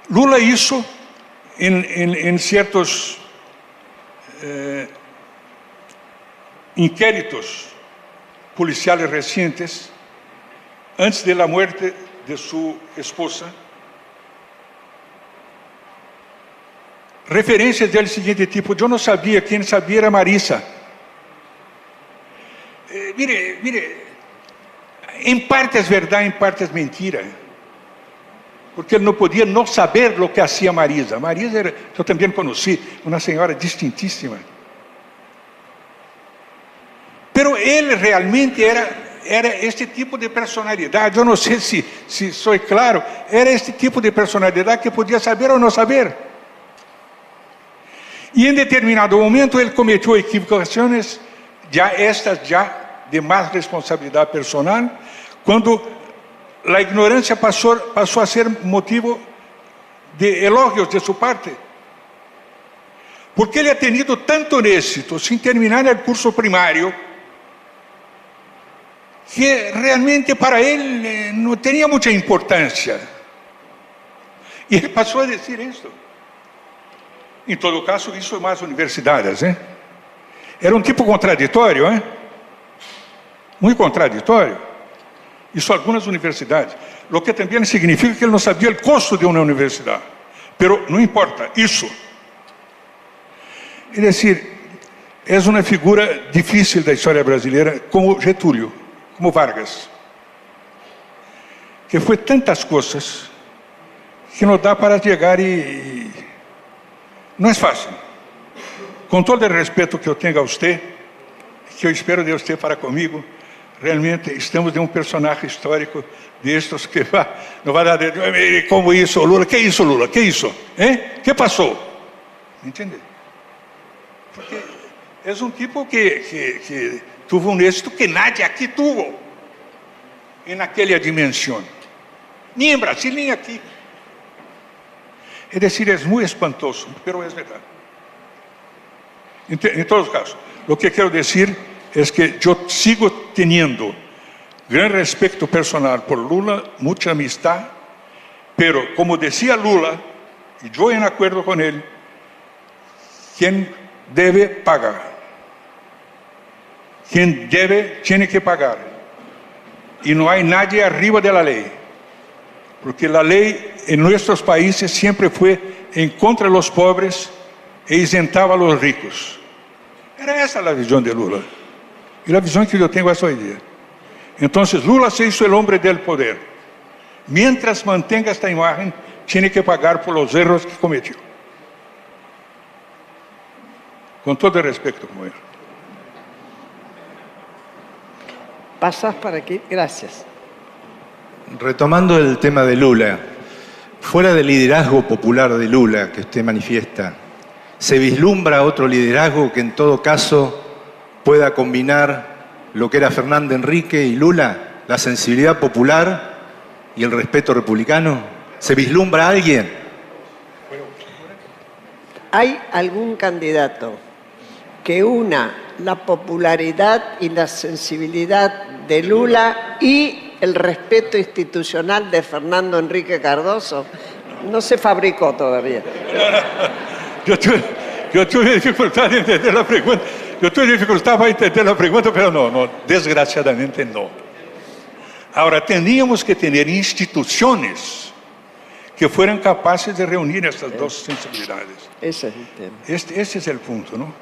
Lula hizo en ciertos inquéritos policiales recientes, antes de la muerte de su esposa, referencias del siguiente tipo. Yo no sabía, quien sabía era Marisa. Mire, en parte es verdad, en parte es mentira. Porque él no podía no saber lo que hacía Marisa. Marisa yo también conocí, una señora distintísima. Pero él realmente era este tipo de personalidad. Yo no sé si soy claro. Era este tipo de personalidad que podía saber o no saber. Y en determinado momento él cometió equivocaciones, ya de más responsabilidad personal, cuando la ignorancia pasó a ser motivo de elogios de su parte. Porque él ha tenido tanto éxito sin terminar el curso primario, que realmente para él no tenía mucha importancia. Y él pasó a decir esto. En todo caso, hizo más universidades. Era un tipo contradictorio, muy contradictorio. Hizo algunas universidades, lo que también significa que él no sabía el costo de una universidad. Pero no importa, hizo. Es decir, es una figura difícil da historia brasileira, como Getúlio, como Vargas, que fue tantas cosas que no da para llegar y no es fácil. Con todo el respeto que yo tengo a usted, que yo espero de usted para conmigo, realmente estamos de un personaje histórico de estos que no va a dar como hizo Lula. ¿Qué hizo Lula? ¿Qué hizo? ¿Qué pasó? ¿Me entiende? Porque es un tipo que tuvo un éxito que nadie aquí tuvo en aquella dimensión, ni en Brasil ni aquí. Es decir, es muy espantoso, pero es verdad. En todos los casos, lo que quiero decir es que yo sigo teniendo gran respeto personal por Lula, mucha amistad, pero como decía Lula, y yo en acuerdo con él, quien debe pagar. Quien debe, tiene que pagar. Y no hay nadie arriba de la ley. Porque la ley en nuestros países siempre fue en contra de los pobres e isentaba a los ricos. Era esa la visión de Lula. Y la visión que yo tengo es hoy día. Entonces Lula se hizo el hombre del poder. Mientras mantenga esta imagen, tiene que pagar por los errores que cometió. Con todo el respeto, como él. Pasas para aquí, gracias. Retomando el tema de Lula, fuera del liderazgo popular de Lula que usted manifiesta, ¿se vislumbra otro liderazgo que en todo caso pueda combinar lo que era Fernando Henrique y Lula, la sensibilidad popular y el respeto republicano? ¿Se vislumbra alguien? ¿Hay algún candidato que una la popularidad y la sensibilidad de Lula y el respeto institucional de Fernando Enrique Cardoso no se fabricó todavía. Yo tuve dificultad de entender la pregunta. Yo tuve dificultad para entender la pregunta, pero no, desgraciadamente no. Ahora, teníamos que tener instituciones que fueran capaces de reunir estas dos sensibilidades. Ese es el tema. Este es el punto, ¿no?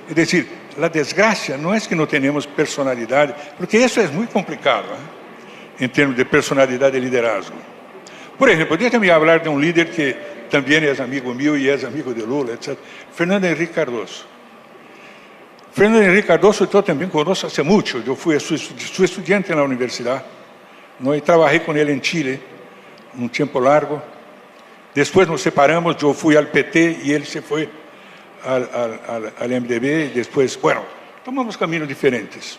Es decir, la desgracia no es que no tenemos personalidad, porque eso es muy complicado, en términos de personalidad de liderazgo. Por ejemplo, déjame hablar de un líder que también es amigo mío y es amigo de Lula, etc. Fernando Henrique Cardoso. Fernando Henrique Cardoso yo también conozco hace mucho. Yo fui su estudiante en la universidad, ¿no? Y trabajé con él en Chile un tiempo largo. Después nos separamos, yo fui al PT y él se fue al MDB. Y después, bueno, tomamos caminos diferentes,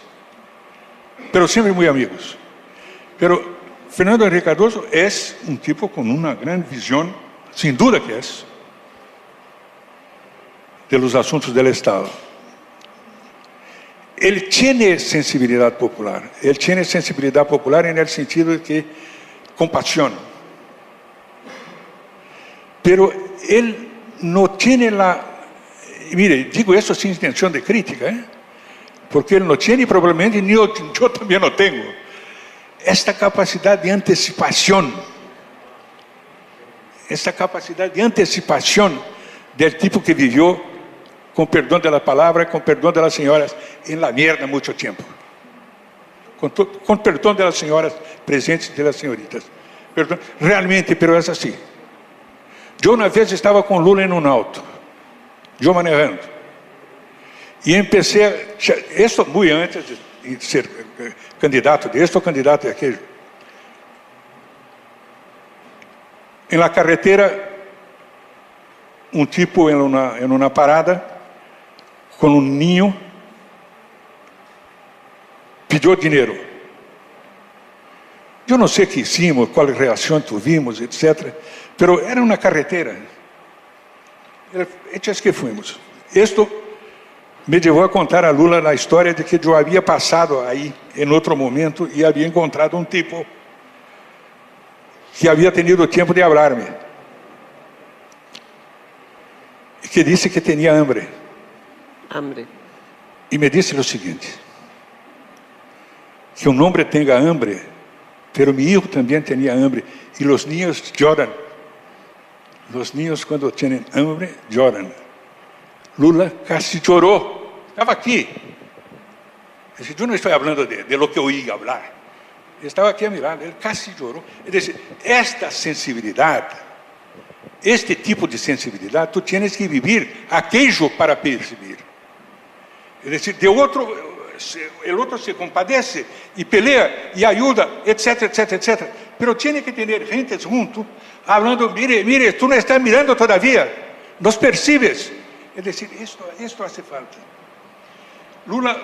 pero siempre muy amigos. Pero Fernando Henrique Cardoso es un tipo con una gran visión, sin duda que es, de los asuntos del Estado. Él tiene sensibilidad popular. Él tiene sensibilidad popular en el sentido de que compasión. Pero él no tiene la... Mire, digo eso sin intención de crítica, porque él no tiene y probablemente ni yo también no tengo esta capacidad de anticipación. Esta capacidad de anticipación del tipo que vivió, con perdón de la palabra, con perdón de las señoras, en la mierda mucho tiempo. Con perdón de las señoras presentes y de las señoritas. Perdón, realmente, pero es así. Yo una vez estaba con Lula en un auto, yo manejando, y empecé, esto muy antes de ser candidato de esto, candidato de aquello. En la carretera, un tipo en una parada, con un niño, pidió dinero. Yo no sé qué hicimos, cuál reacción tuvimos, etc. Pero era una carretera. El hecho es que fuimos. Esto me llevó a contar a Lula la historia de que yo había pasado ahí en otro momento y había encontrado un tipo que había tenido tiempo de hablarme. Y que dice que tenía hambre. Hambre. Y me dice lo siguiente: que un hombre tenga hambre, pero mi hijo también tenía hambre. Y los niños lloran. Los niños cuando tienen hambre lloran. Lula casi lloró. Estaba aquí. Es decir, yo no estoy hablando de lo que oí hablar. Estaba aquí a mi lado. Él casi lloró. Es decir, esta sensibilidad, este tipo de sensibilidad, tú tienes que vivir aquello para percibir. Es decir, el otro se compadece y pelea y ayuda, etcétera, etcétera, etcétera. Pero tiene que tener gente junto, hablando, mire, tú no estás mirando todavía, nos percibes. Es decir, esto hace falta. Lula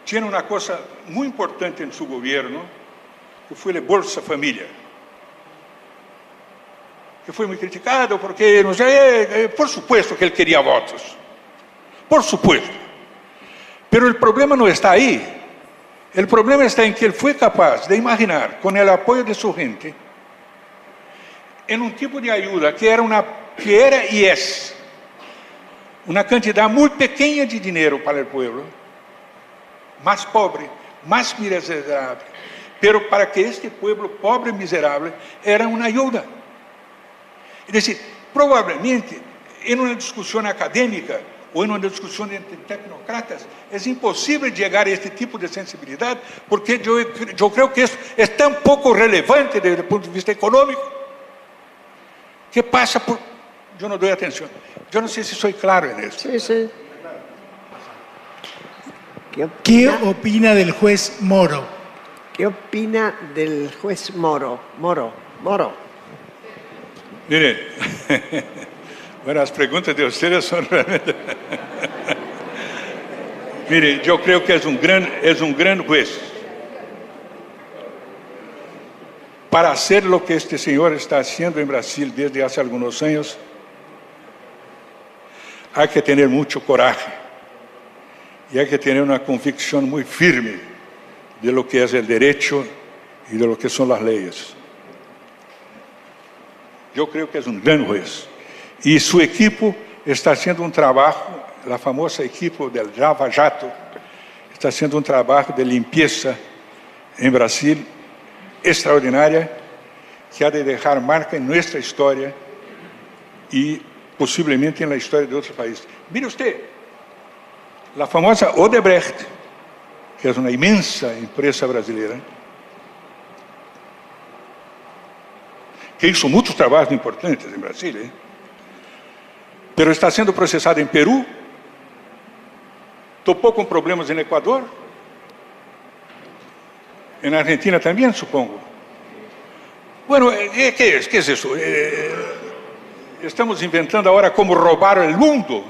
tiene una cosa muy importante en su gobierno, que fue la Bolsa Familia, que fue muy criticado porque, no sé, por supuesto que él quería votos, por supuesto. Pero el problema no está ahí. El problema está en que él fue capaz de imaginar, con el apoyo de su gente, en un tipo de ayuda que era y es una cantidad muy pequeña de dinero para el pueblo, más pobre, más miserable, pero para que este pueblo pobre y miserable era una ayuda. Es decir, probablemente en una discusión académica o en una discusión entre tecnócratas, es imposible llegar a este tipo de sensibilidad, porque yo creo que es tan poco relevante desde el punto de vista económico, que pasa por... Yo no doy atención. Yo no sé si soy claro en esto. Sí, sí. ¿Qué opina del juez Moro? ¿Qué opina del juez Moro? Moro. Miren, bueno, las preguntas de ustedes son realmente... Mire, yo creo que es un gran juez. Para hacer lo que este señor está haciendo en Brasil desde hace algunos años, hay que tener mucho coraje y hay que tener una convicción muy firme de lo que es el derecho y de lo que son las leyes. Yo creo que es un gran juez. Y su equipo está haciendo un trabajo, la famosa equipo del Lava Jato, está haciendo un trabajo de limpieza en Brasil extraordinaria, que ha de dejar marca en nuestra historia y posiblemente en la historia de otros países. Mire usted, la famosa Odebrecht, que es una inmensa empresa brasileña, que hizo muchos trabajos importantes en Brasil, pero está siendo procesada en Perú, topó con problemas en Ecuador, en Argentina también, supongo. Bueno, ¿qué es eso? Estamos inventando ahora cómo robar el mundo.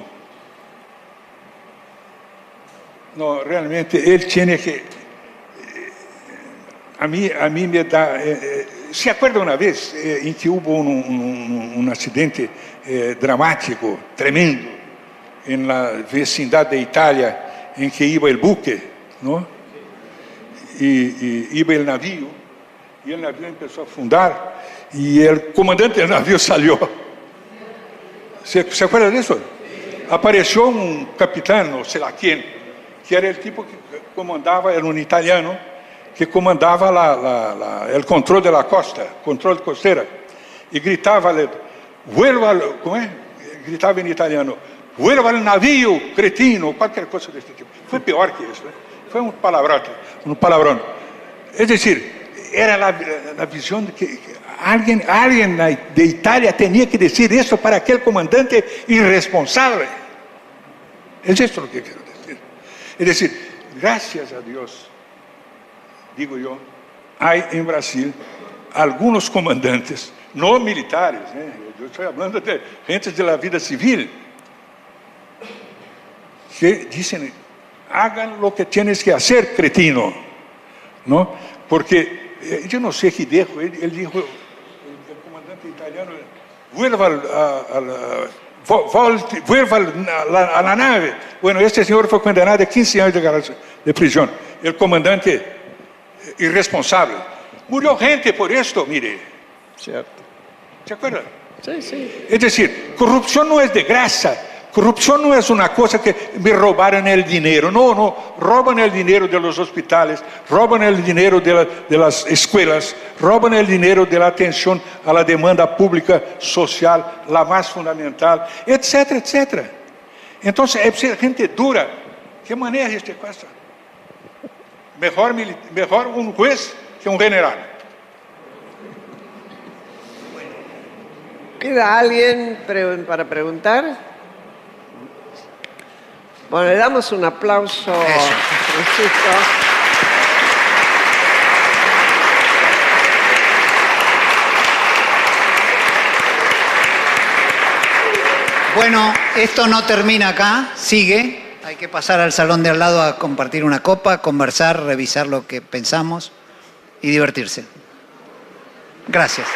No, realmente él tiene que... A mí me da... ¿Se acuerda una vez en que hubo un accidente dramático, tremendo, en la vecindad de Italia, en que iba el buque, ¿no? Y iba el navío, y el navío empezó a afundar, y el comandante del navío salió. ¿Se acuerda de eso? Apareció un capitán, no sé quién, que era el tipo que comandaba, era un italiano, que comandaba el control de la costa, control costera, y gritaba, ¿cómo es? Gritaba en italiano, vuelva al navío, cretino, cualquier cosa de este tipo. Fue peor que eso, fue un palabrón. Es decir, era la visión de que alguien de Italia tenía que decir eso para aquel comandante irresponsable. Es esto lo que quiero decir. Es decir, gracias a Dios, digo yo, hay en Brasil algunos comandantes, no militares, yo estoy hablando de gente de la vida civil, que dicen, hagan lo que tienes que hacer, cretino, ¿no? Porque yo no sé qué dijo, él dijo, el comandante italiano, vuelva a la nave. Bueno, este señor fue condenado a 15 años de prisión. El comandante irresponsable. Murió gente por esto, mire. Cierto. ¿Se acuerda? Sí, sí. Es decir, corrupción no es de grasa. Corrupción no es una cosa que me robaron el dinero. No, roban el dinero de los hospitales, roban el dinero de las escuelas, roban el dinero de la atención a la demanda pública social, la más fundamental, etcétera, etcétera. Entonces, es gente dura. ¿Qué manera es esta cosa? Mejor un juez que un general. ¿Queda alguien para preguntar? Bueno, le damos un aplauso a Francisco. Bueno, esto no termina acá, sigue. Hay que pasar al salón de al lado a compartir una copa, conversar, revisar lo que pensamos y divertirse. Gracias.